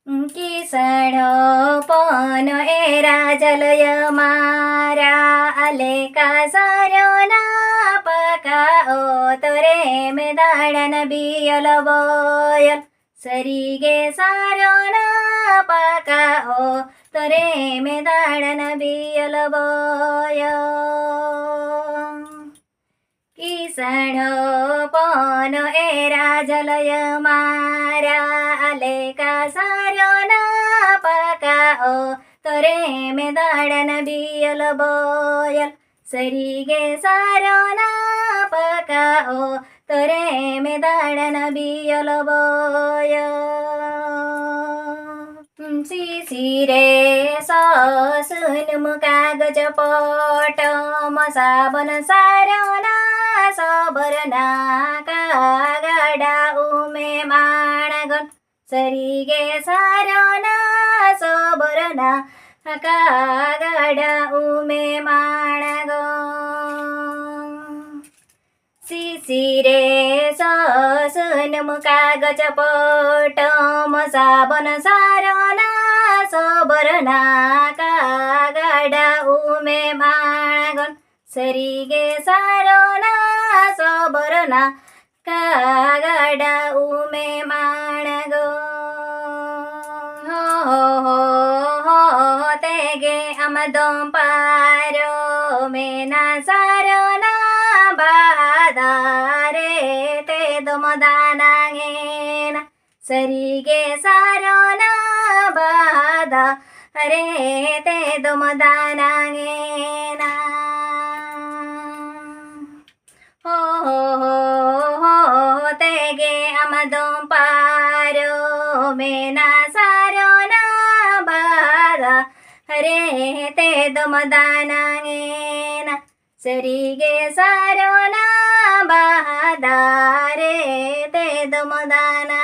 किसणो पण एरा जलय मारा आले का सारो ना पका ओ तोरे मेदाडन बियल बोयल सरी गे सारो ना पका ओ तोरे मेदाडन बियल बोय किसणो पण एरा जलय मारा आले का सारो ना पका ओ तोरे मेदाडन बियल बोयल सरी गे सारो ना पका ओ तोरे मेदाडन बियल बोय सिरे ससुन कागज पट मसाबन सारो ना सबरना कागडा उमे माणगन सरी गे सारो ना सबरना कागडा उमे माणगन सिरे ससुन कागज पट मसाबन सारो ना सबरना कागडा उमे माणगन सरी गे सारो ना सबरना कागडा उमे माणगन हो तेगे अमदों पारो मेना सारो ना बादारे ते दोमदानांगेना सरी गे सारो ना बादा अरे ते दोमदानांगेना हो तेगे अमदों पारो मेना सारो ना बादा अरे ते दोमदानांगेना सरी गे सारो ना बादा रे ते दोमदाना